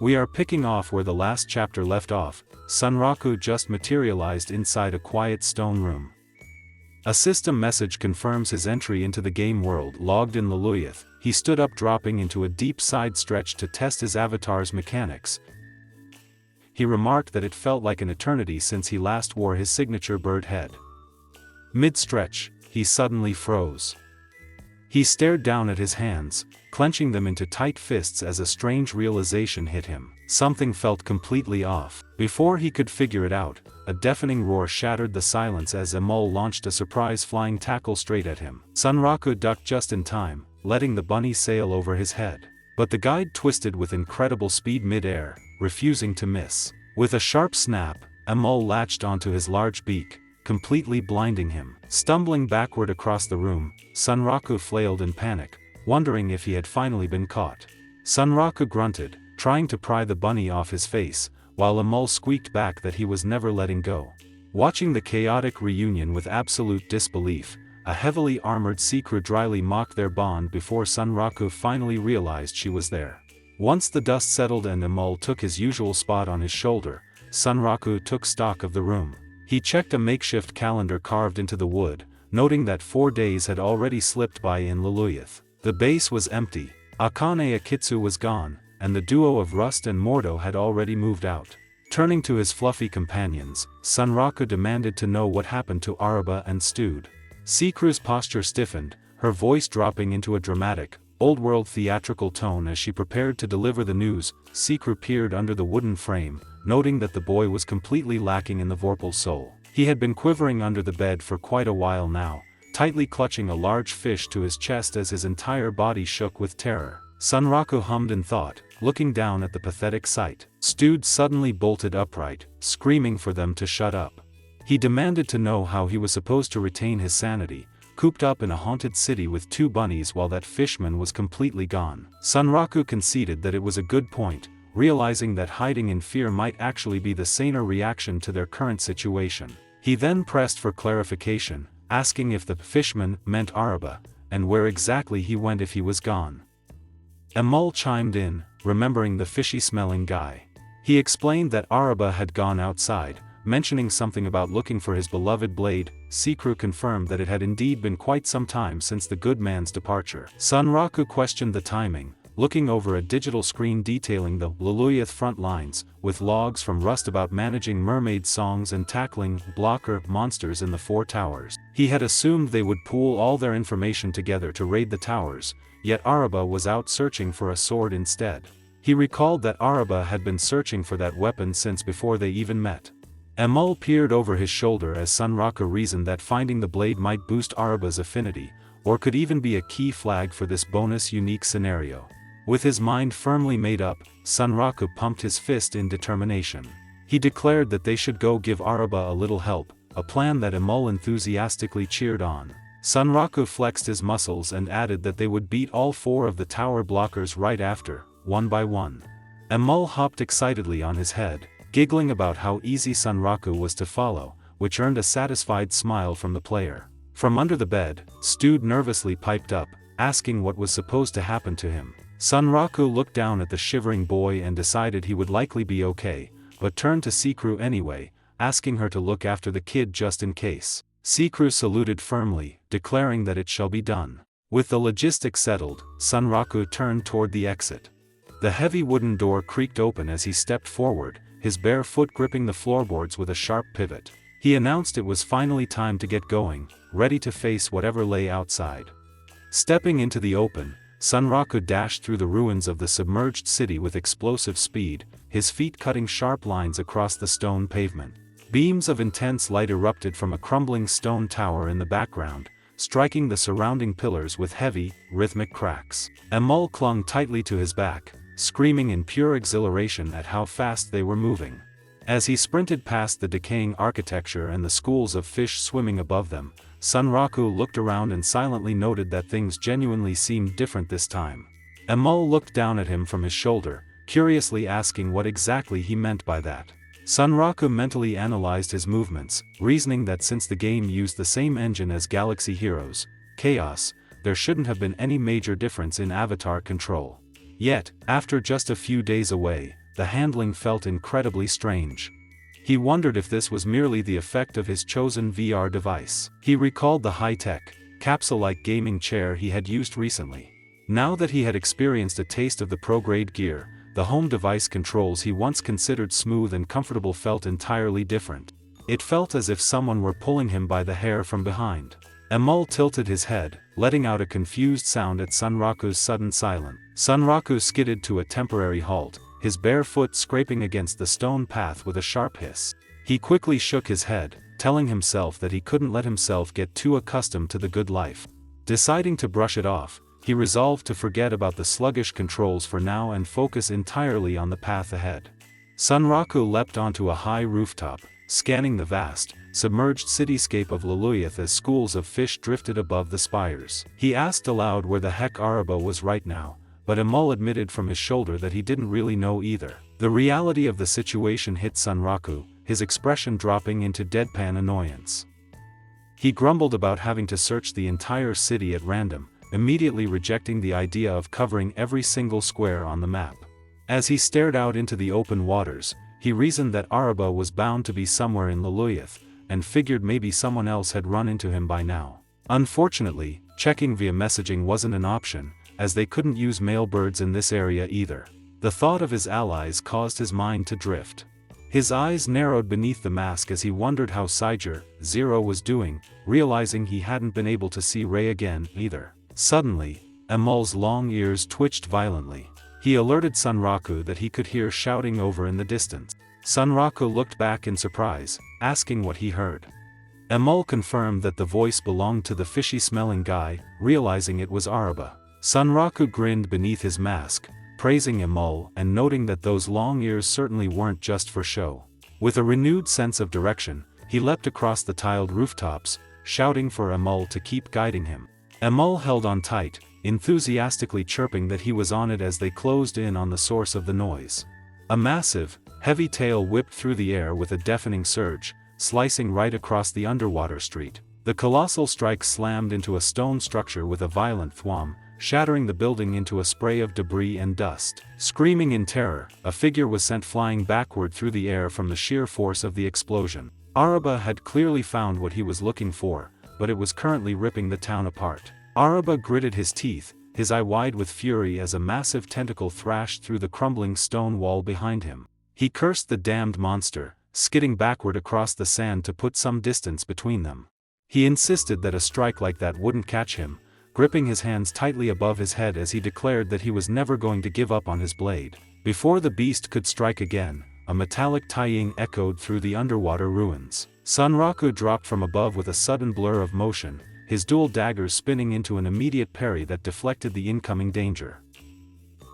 We are picking off where the last chapter left off. Sunraku just materialized inside a quiet stone room. A system message confirms his entry into the game world. Logged in Luluyth, he stood up, dropping into a deep side stretch to test his avatar's mechanics. He remarked that it felt like an eternity since he last wore his signature bird head. Mid-stretch, he suddenly froze. He stared down at his hands, clenching them into tight fists as a strange realization hit him. Something felt completely off. Before he could figure it out, a deafening roar shattered the silence as Emol launched a surprise flying tackle straight at him. Sunraku ducked just in time, letting the bunny sail over his head. But the guide twisted with incredible speed mid-air, refusing to miss. With a sharp snap, Emol latched onto his large beak, completely blinding him. Stumbling backward across the room, Sunraku flailed in panic, wondering if he had finally been caught. Sunraku grunted, trying to pry the bunny off his face, while Emol squeaked back that he was never letting go. Watching the chaotic reunion with absolute disbelief, a heavily armored Shangri dryly mocked their bond before Sunraku finally realized she was there. Once the dust settled and Emol took his usual spot on his shoulder, Sunraku took stock of the room. He checked a makeshift calendar carved into the wood, noting that 4 days had already slipped by in Luluyth. The base was empty, Akane Akitsu was gone, and the duo of Rust and Mordo had already moved out. Turning to his fluffy companions, Sunraku demanded to know what happened to Araba and Stewed. Shangri's posture stiffened, her voice dropping into a dramatic, old-world theatrical tone as she prepared to deliver the news. Shangri peered under the wooden frame, noting that the boy was completely lacking in the Vorpal soul. He had been quivering under the bed for quite a while now, tightly clutching a large fish to his chest as his entire body shook with terror. Sunraku hummed in thought, looking down at the pathetic sight. Stewed suddenly bolted upright, screaming for them to shut up. He demanded to know how he was supposed to retain his sanity, cooped up in a haunted city with 2 bunnies while that fishman was completely gone. Sunraku conceded that it was a good point, realizing that hiding in fear might actually be the saner reaction to their current situation. He then pressed for clarification, asking if the fishman meant Araba, and where exactly he went if he was gone. Emol chimed in, remembering the fishy-smelling guy. He explained that Araba had gone outside, mentioning something about looking for his beloved blade. Shangri confirmed that it had indeed been quite some time since the good man's departure. Sunraku questioned the timing, looking over a digital screen detailing the Luluyth front lines, with logs from Rust about managing mermaid songs and tackling blocker monsters in the 4 towers. He had assumed they would pool all their information together to raid the towers, yet Araba was out searching for a sword instead. He recalled that Araba had been searching for that weapon since before they even met. Emol peered over his shoulder as Sunraku reasoned that finding the blade might boost Araba's affinity, or could even be a key flag for this bonus unique scenario. With his mind firmly made up, Sunraku pumped his fist in determination. He declared that they should go give Araba a little help, a plan that Emol enthusiastically cheered on. Sunraku flexed his muscles and added that they would beat all 4 of the tower blockers right after, one by one. Emol hopped excitedly on his head, giggling about how easy Sunraku was to follow, which earned a satisfied smile from the player. From under the bed, Stewed nervously piped up, asking what was supposed to happen to him. Sunraku looked down at the shivering boy and decided he would likely be okay, but turned to Shangri anyway, asking her to look after the kid just in case. Shangri saluted firmly, declaring that it shall be done. With the logistics settled, Sunraku turned toward the exit. The heavy wooden door creaked open as he stepped forward, his bare foot gripping the floorboards with a sharp pivot. He announced it was finally time to get going, ready to face whatever lay outside. Stepping into the open, Sunraku dashed through the ruins of the submerged city with explosive speed, his feet cutting sharp lines across the stone pavement. Beams of intense light erupted from a crumbling stone tower in the background, striking the surrounding pillars with heavy, rhythmic cracks. Emol clung tightly to his back, screaming in pure exhilaration at how fast they were moving. As he sprinted past the decaying architecture and the schools of fish swimming above them, Sunraku looked around and silently noted that things genuinely seemed different this time. Emol looked down at him from his shoulder, curiously asking what exactly he meant by that. Sunraku mentally analyzed his movements, reasoning that since the game used the same engine as Galaxy Heroes, Chaos, there shouldn't have been any major difference in avatar control. Yet, after just a few days away, the handling felt incredibly strange. He wondered if this was merely the effect of his chosen VR device. He recalled the high-tech, capsule-like gaming chair he had used recently. Now that he had experienced a taste of the pro-grade gear, the home device controls he once considered smooth and comfortable felt entirely different. It felt as if someone were pulling him by the hair from behind. Emol tilted his head, letting out a confused sound at Sunraku's sudden silence. Sunraku skidded to a temporary halt, his bare foot scraping against the stone path with a sharp hiss. He quickly shook his head, telling himself that he couldn't let himself get too accustomed to the good life. Deciding to brush it off, he resolved to forget about the sluggish controls for now and focus entirely on the path ahead. Sunraku leapt onto a high rooftop, scanning the vast, submerged cityscape of Luluith as schools of fish drifted above the spires. He asked aloud where the heck Araba was right now, but Emol admitted from his shoulder that he didn't really know either. The reality of the situation hit Sunraku, his expression dropping into deadpan annoyance. He grumbled about having to search the entire city at random, immediately rejecting the idea of covering every single square on the map. As he stared out into the open waters, he reasoned that Araba was bound to be somewhere in Luluith, and figured maybe someone else had run into him by now. Unfortunately, checking via messaging wasn't an option, as they couldn't use male birds in this area either. The thought of his allies caused his mind to drift. His eyes narrowed beneath the mask as he wondered how Siger, Zero was doing, realizing he hadn't been able to see Ray again either. Suddenly, Emol's long ears twitched violently. He alerted Sunraku that he could hear shouting over in the distance. Sunraku looked back in surprise, asking what he heard. Emol confirmed that the voice belonged to the fishy-smelling guy, realizing it was Araba. Sunraku grinned beneath his mask, praising Emol and noting that those long ears certainly weren't just for show. With a renewed sense of direction, he leapt across the tiled rooftops, shouting for Emol to keep guiding him. Emol held on tight, enthusiastically chirping that he was on it as they closed in on the source of the noise. A massive, heavy tail whipped through the air with a deafening surge, slicing right across the underwater street. The colossal strike slammed into a stone structure with a violent thwomp, shattering the building into a spray of debris and dust. Screaming in terror, a figure was sent flying backward through the air from the sheer force of the explosion. Araba had clearly found what he was looking for, but it was currently ripping the town apart. Araba gritted his teeth, his eye wide with fury as a massive tentacle thrashed through the crumbling stone wall behind him. He cursed the damned monster, skidding backward across the sand to put some distance between them. He insisted that a strike like that wouldn't catch him, gripping his hands tightly above his head as he declared that he was never going to give up on his blade. Before the beast could strike again, a metallic tying echoed through the underwater ruins. Sunraku dropped from above with a sudden blur of motion, his dual daggers spinning into an immediate parry that deflected the incoming danger.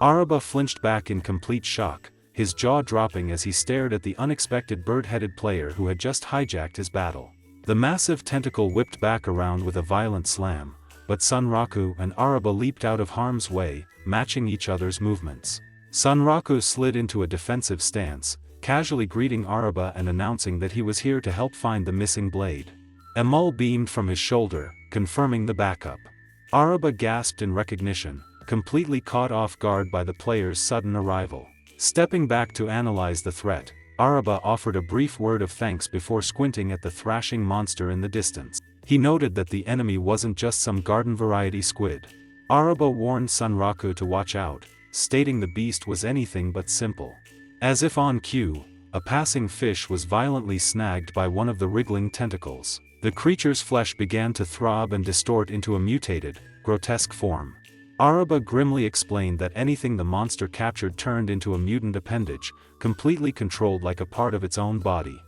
Araba flinched back in complete shock, his jaw dropping as he stared at the unexpected bird-headed player who had just hijacked his battle. The massive tentacle whipped back around with a violent slam, but Sunraku and Araba leaped out of harm's way, matching each other's movements. Sunraku slid into a defensive stance, casually greeting Araba and announcing that he was here to help find the missing blade. Emol beamed from his shoulder, confirming the backup. Araba gasped in recognition, completely caught off guard by the player's sudden arrival. Stepping back to analyze the threat, Araba offered a brief word of thanks before squinting at the thrashing monster in the distance. He noted that the enemy wasn't just some garden-variety squid. Araba warned Sunraku to watch out, stating the beast was anything but simple. As if on cue, a passing fish was violently snagged by one of the wriggling tentacles. The creature's flesh began to throb and distort into a mutated, grotesque form. Araba grimly explained that anything the monster captured turned into a mutant appendage, completely controlled like a part of its own body.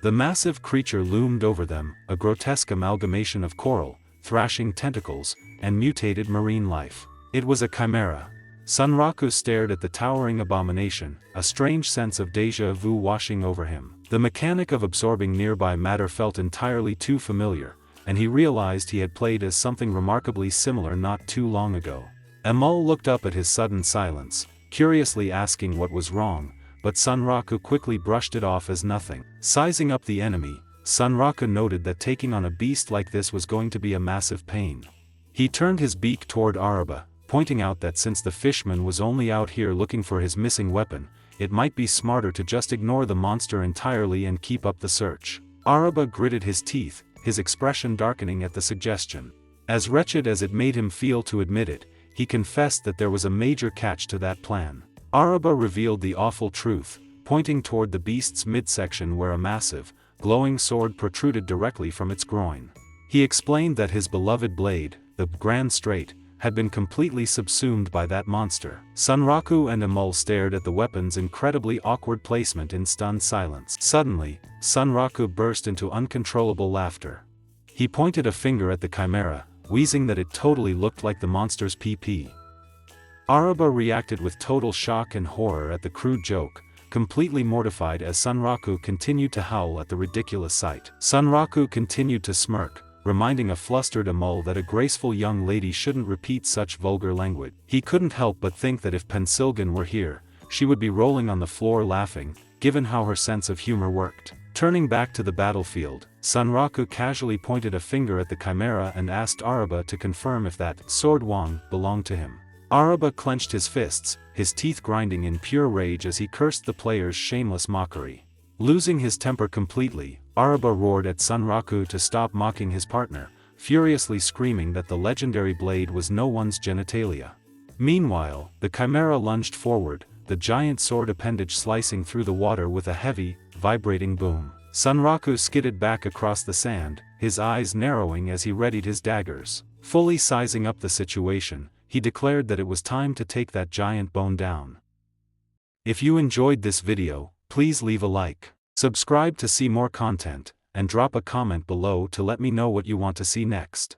The massive creature loomed over them, a grotesque amalgamation of coral, thrashing tentacles, and mutated marine life. It was a chimera. Sunraku stared at the towering abomination, a strange sense of déjà vu washing over him. The mechanic of absorbing nearby matter felt entirely too familiar, and he realized he had played as something remarkably similar not too long ago. Emol looked up at his sudden silence, curiously asking what was wrong, but Sunraku quickly brushed it off as nothing. Sizing up the enemy, Sunraku noted that taking on a beast like this was going to be a massive pain. He turned his beak toward Araba, pointing out that since the fishman was only out here looking for his missing weapon, it might be smarter to just ignore the monster entirely and keep up the search. Araba gritted his teeth, his expression darkening at the suggestion. As wretched as it made him feel to admit it, he confessed that there was a major catch to that plan. Araba revealed the awful truth, pointing toward the beast's midsection where a massive, glowing sword protruded directly from its groin. He explained that his beloved blade, the Grand Straight, had been completely subsumed by that monster. Sunraku and Amul stared at the weapon's incredibly awkward placement in stunned silence. Suddenly, Sunraku burst into uncontrollable laughter. He pointed a finger at the chimera, wheezing that it totally looked like the monster's PP. Araba reacted with total shock and horror at the crude joke, completely mortified as Sunraku continued to howl at the ridiculous sight. Sunraku continued to smirk, reminding a flustered Amul that a graceful young lady shouldn't repeat such vulgar language. He couldn't help but think that if Pensilgan were here, she would be rolling on the floor laughing, given how her sense of humor worked. Turning back to the battlefield, Sunraku casually pointed a finger at the chimera and asked Araba to confirm if that sword wang belonged to him. Araba clenched his fists, his teeth grinding in pure rage as he cursed the player's shameless mockery. Losing his temper completely, Araba roared at Sunraku to stop mocking his partner, furiously screaming that the legendary blade was no one's genitalia. Meanwhile, the chimera lunged forward, the giant sword appendage slicing through the water with a heavy, vibrating boom. Sunraku skidded back across the sand, his eyes narrowing as he readied his daggers. Fully sizing up the situation, he declared that it was time to take that giant bone down. If you enjoyed this video, please leave a like, subscribe to see more content, and drop a comment below to let me know what you want to see next.